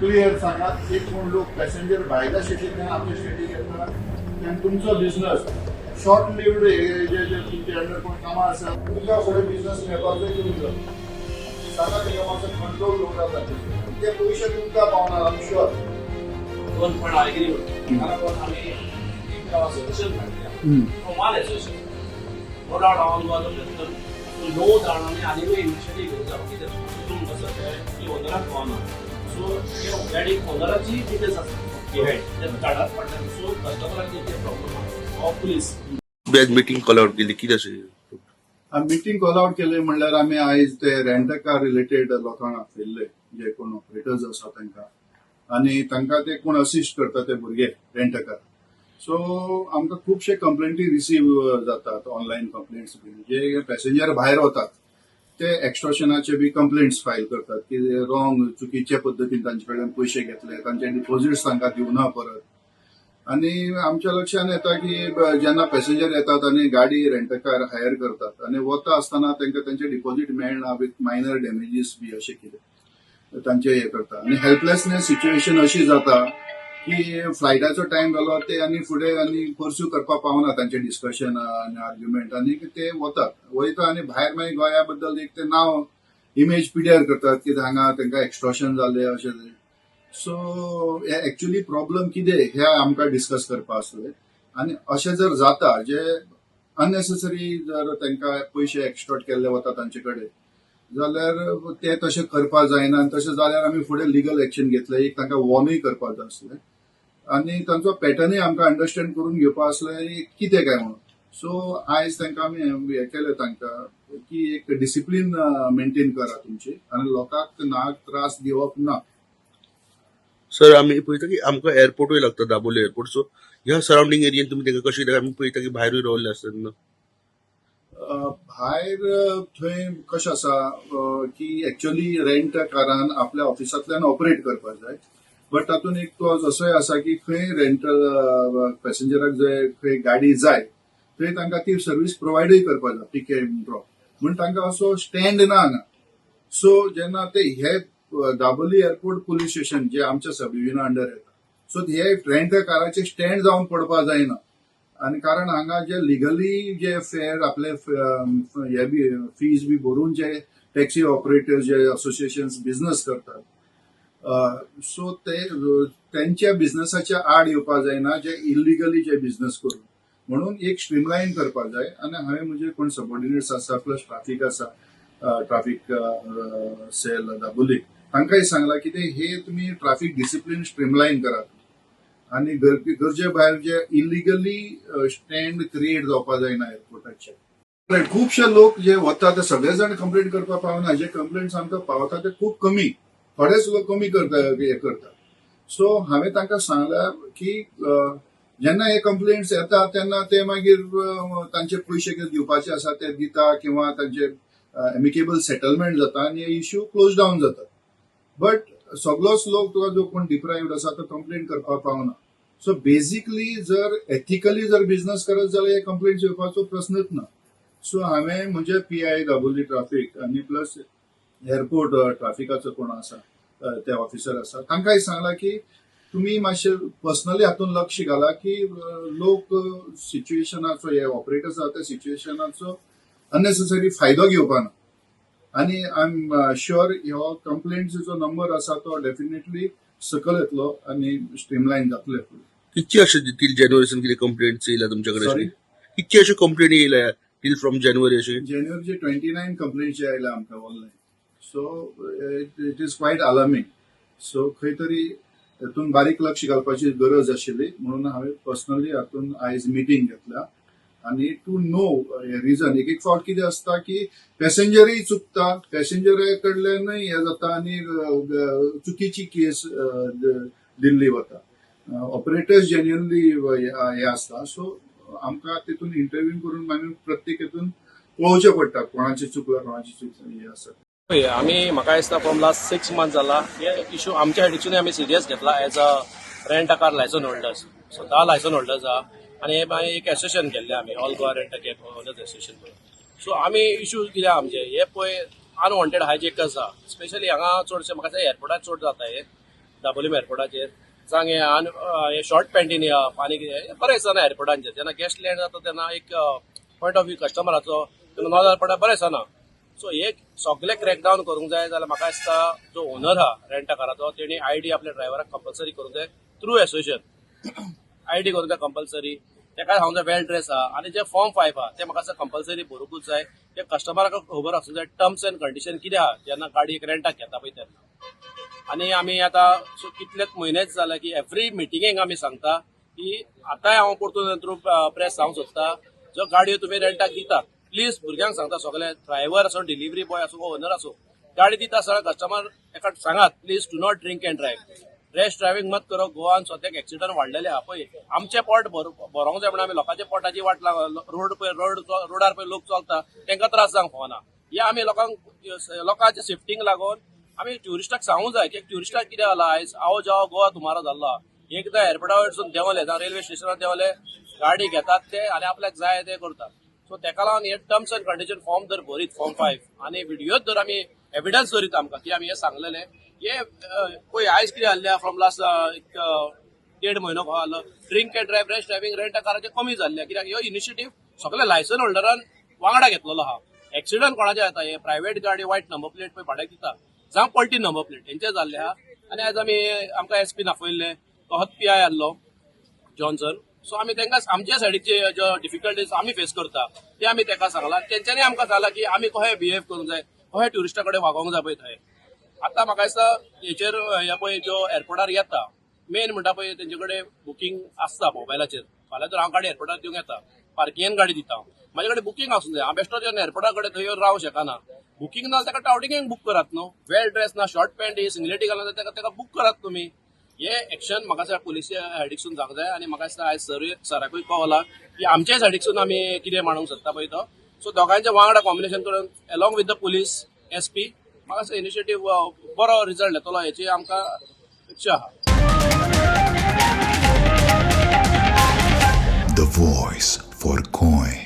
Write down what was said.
Clear सांगात एक कोण लोक पॅसेंजर भायल्या स्टेटींतल्यान आमच्या स्टेटीक येता तेन्ना तुमचो बिझनस शॉर्ट लिव्ड जे तुमचे अंडर कोण कामां आसा तुमकां फुडें बिझनस मेळपाक जाय तुमचो सांगा तेका मातसो कंट्रोल दवरात ते पयशे तुमकां पावना आय एम शुअर दोन पण आयग्री कारण आम्ही एक सोल्युशन मेळटलें वन एसोसिएशन नो डावट हांव गव्हर्नमेंट नो जाण आमी आनी इनिशिएटीव घेवंक जाय कितें तुमकां कसं तें की ओनराक पावना सो ते ऑलरेडी ओनराची डिटेल्स आसा बिहायंड ते कार्डार पडटा सो कस्टमराक कितें प्रॉब्लम आसा of police badge meeting call out केली कितें अशें मिटींग कॉल आउट केले म्हणल्यार आमी आयज ते रेंट कार रिलेटेड लोकांक आपयल्ले जे कोण ऑपरेटर्स आसा तांकां आनी तांकां ते कोण असिस्ट करता ते भुरगे रेंट कार सो आमकां खुबशे कंप्लेंटी रिसीव जातात ऑनलायन कंप्लेंट्स बी जे पॅसेंजर भायर वतात ते एक्स्ट्रॉशनाचे बी कंप्लेंट्स फायल करतात की रॉंग चुकीच्या पद्दतीन तांचे कडल्यान पयशे घेतले तांचे डिपॉझिट्स तांकां दिवना परत आनी आमच्या लक्षान येता की जेन्ना पॅसेंजर येतात आनी गाडी रेंट कार हायर करतात आनी वता आसतना तांकां तांचे डिपॉझिट मेळना विथ मायनर डॅमेजीस बी अशें कितें तांचे हे करता आनी हेल्पलेसनेस सिच्युएशन अशी जाता की फ्लायटाचो टायम जालो ते आनी फुडें आनी परस्यू करपाक पावना तांचे डिस्कशन आनी आर्ग्युमेंट आनी ते वतात वयता आनी भायर मागीर गोंया बद्दल एक ते नांव इमेज पिड्यार करतात की हांगा तांकां एक्स्ट्रॉशन जालें अशें सो हे एक्चुअली प्रॉब्लम कितें हे आमकां डिस्कस करपाक आसलें आनी अशें जर जाता जे अननेसेसरी जर तांकां पयशे एक्स्ट्रॉट केल्ले वता तांचे कडेन जाल्यार ते तशें करपाक जायना आनी तशें जाल्यार आमी फुडें लिगल एक्शन घेतलें एक तांकां वॉर्नूय करपाक जाय आसलें आनी तांचो पॅटर्नूय आमकां अंडरस्टँड करून घेवपाक आसलें कितें काय म्हणून सो आयज तांकां आमी हे केलें तांकां की एक डिसिप्लीन मेंटेन करा तुमची आनी लोकांक नाक त्रास दिवप ना सर आमी पळयता की आमकां एअरपोर्टूय लागता दाबोळे एअरपोर्ट सो ह्या सराउंडिंग एरियेन तुमी ताका कशी आमी पळयता की भायरूय रावल्ले आसतात न्हू भायर थंय कशें आसा की एक्चुअली रेंट कारान आपल्या ऑफिसांतल्यान ऑपरेट करपाक जाय बट तातूंत एक क्लॉज असोय आसा की खंय रेंटल पॅसेंजराक जर खंय गाडी जाय थंय तांकां ती सर्वीस प्रोवायडूय करपाक जाय पिक एंड ड्रॉप म्हूण तांकां असो स्टँड ना हांगा सो जेन्ना ते हे दाबोली एअरपोर्ट पुलीस स्टेशन जे आमच्या सब डिव्हिजना अंडर येता सो हे रेंट काराचे स्टँड जावन पडपाक जायना आनी कारण हांगा जे लिगली जे फेअर आपले हे बी फीज बी भरून जे टॅक्सी ऑपरेटर्स जे असोसिएशन्स बिझनेस करतात सो ते त्यांच्या बिझनेसाच्या आड येवपाक जायना जे इलिगली जे बिझनेस करून म्हणून एक स्ट्रीमलायन करपाक जाय आनी हांवें म्हणजे कोण सबऑर्डिनेट्स आसा प्लस ट्राफीक आसा ट्राफीक सेल दाबोली तांकांय सांगला की हे तुम्ही ट्राफीक डिसिप्लीन स्ट्रीमलायन करात आनी गरजे भायर जे इलिगली स्टँड क्रिएट जावपाक जायना एअरपोर्टाचे खुबशे लोक जे वता ते सगळे जाण कंप्लेंट करपाक पावना जे कंप्लेंट्स आमकां पावता ते खूब कमी थोडेच लोक कमी करता हे करतात सो हांवें तांकां सांगला की जेन्ना हे कंप्लेंट्स येता तेन्ना ते मागीर तांचे पयशे कितें दिवपाचे आसा ते दिता किंवा तांचे एमिकेबल सेटलमेंट जाता आनी हे इश्यू क्लोज डावन जाता बट सगळोच लोक तुका जो कोण डिप्रायव्ड आसा तो कंप्लेंट करपाक पावना सो बेसिकली जर एथिकली जर बिझनेस करत जाल्यार हे कंप्लेंट येवपाचो प्रश्नच ना सो हांवें म्हणजे PI दाबोली ट्राफीक आनी प्लस एअरपोर्ट ट्राफिकाचो कोण आसा ते ऑफिसर आसा तांकांय सांगला की तुम्ही मातशे पर्सनली हातून लक्ष घाला की लोक सिच्युएशनाचो हे ऑपरेटर्स आसा त्या सिच्युएशनाचो अननेसेसरी फायदो घेवपा ना आनी आय एम शुअर ह्यो कंप्लेंट्सचो नंबर आसा तो डेफिनेटली सकल येतलो आनी स्ट्रीमलायन जातले कितचे अशे टील जानेवारीसून कितें कंप्लेंट्स येयल्या तुमच्या कडेन कितचे अशे कंप्लेंट येयल्या टील फ्रॉम जानेवारी अशे जानेवारीचे 29 कंप्लेंट्स जे आयल्या आमकां online so it is quiet alarming so खंय तरी हातून बारीक लक्ष घालपाची गरज आशिल्ली म्हणून हांवें पर्सनली हातून आयज मिटींग घेतल्या आनी टू नो रिजन एक फावट कितें आसता की पॅसेंजरूय चुकता पॅसेंजरा कडल्यानूय हे जाता आनी चुकीची केस दिल्ली वता ऑपरेटर्स जेन्युअनली हे आसता सो आमकां तितून इंटरव्यू करून मागीर प्रत्येक हितून पळोवचें पडटा कोणाची चुकला कोणाची चूक हे आसा आम्ही म्हाका दिसता फ्रॉम लास्ट 6 मंथ जाला हे इश्यू आमच्या हेडीच्यान आमी सिरियस घेतला as a rent car license holders so 10 license holders आहा आनी एक एसोसिएशन केल्लें आमी all Goa rent car holders association करून सो आमी इश्यूज कितें आमचे हे पळय अनवॉन्टेड हायजेक आसा स्पेशली हांगा चडशे म्हाका एअरपोर्टार चड जाता हे दाबोलीम एअरपोर्टाचेर जावं हे शॉर्ट पॅन्टीन येवप आनी कितें बरें दिसना एअरपोर्टांचेर जेन्ना गेस्ट लँड जाता तेन्ना एक पॉयंट ऑफ व्यू कस्टमराचो तेन्ना नॉर्दर एअरपोर्टार बरें दिसना. सो हे सगळे क्रॅकडावन करूंक जाय जाल्यार म्हाका दिसता जो ओनर आहा रेंटा काराचो तेणी ID आपल्या ड्रायव्हराक कंपल्सरी करूंक जाय थ्रू एसोसिएशन. ID करूंक जाय कंपल्सरी, तेका सांगूंक जाय वेल ड्रेस आहा आनी जे फॉर्म 5 आहा ते म्हाका दिसता कंपल्सरी बरोवंकूच जाय. ते कस्टमराक खबर आसूंक जाय टर्म्स एंड कंडिशन कितें आहा जेन्ना गाडी एक रेंटाक घेता पळय तेन्ना. आनी आमी आतां कितलेच म्हयनेच जाला की एवरी मिटिंगेक आमी सांगता की आतांय हांव परतून थ्रू प्रेस सांगूंक सोदता ज्यो गाडयो तुमी रेंटाक दितात प्लीज भुरग्यांक सांगता सगळे ड्रायव्हर असो डिलिव्हरी बॉय असो ओनर असो गाडी दिता सगळ्या कस्टमर एका सांगात please do not drink and drive. Rash driving मत करो. गोवान सद्याक एक्सिडंट वाडलेले आहा पळय. आमचे पोट भरोंक जाय म्हणून आमी लोकांच्या पोटाची वाट रोडार पळय लोक चलता तांकां त्रास जावंक फावना. हे आमी लोकांच्या सेफ्टीक लागून आमी ट्युरिस्टाक सांगूंक जाय की ट्युरिस्टाक कितें जाला आयज आओ जाओ गोवा तुमारो जाल्लो. एकदां एअरपोर्टा वयरसून देंवले जावं रेल्वे स्टेशनार देंवले गाडी घेतात ते आनी आपल्याक जाय ते करतात. सो तेका लागून हे टर्म्स एंड कंडिशन फॉर्म जर भरीत फॉर्म 5 आनी व्हिडिओच जर आमी एविडन्स दरीत आमकां की आमी हे सांगलेले हे पळय आयज कितें जाल्लें फ्रॉम लास्ट 1.5 म्हयनो कहो जालो drink and drive rash driving रेंटा काराचे कमी जाल्ले कित्याक ह्यो इनिशिएटीव सगळे लायसन होल्डरान वांगडा घेतलेलो आहा. एक्सिडंट कोणाचे जाता हे प्रायव्हेट गाडी वायट नंबर प्लेट पळय भाड्याक दिता जावं पलटी नंबर प्लेट हेंचे जाल्ले आहा. आनी आयज आमकां SP दाखयल्ले तो PI आहलो जॉन्सन. सो आमी तांकां आमच्या सायडीचे ज्यो डिफिकल्टीज आमी फेस करता ते आमी ताका सांगला. तेंच्यांनी आमकां सांगला की आमी कशें बिहेव करूंक जाय कशें ट्युरिस्टा कडेन वागोवंक जाय पळय थंय. आतां म्हाका दिसता हेचेर हे पळय ज्यो एअरपोर्टार येता मेन म्हणटा पळय तेंचे कडेन बुकींग आसता मोबायलाचेर. फाल्यां तर हांव गाडी एअरपोर्टार दिवंक येता पार्किंगान गाडी दिता म्हाजे कडेन बुकींग आसूंक जाय. हांव बेश्टो जेन्ना एअरपोर्टा कडेन थंय येवन रावंक शकना. बुकींग ना ताका टावटिंगेक बूक करात न्हू. वेल ड्रेस ना शॉर्ट पॅन्ट सिंगलेटी घालून ताका बूक करात तुमी. हे एक्शन म्हाका दिसता पुलिस सायडीकसून जावंक जाय. आनी म्हाका दिसता आयज सराकूय कळला की आमच्या सायडीकसून आमी कितें मांडूंक सोदता पळय तो. सो दोगांच्या वांगडा कॉम्बिनेशन करून along with the police SP म्हाका दिसता इनिशिएटीव बरो रिजल्ट येतलो हेची आमकां इच्छा आहा. The voice for coin.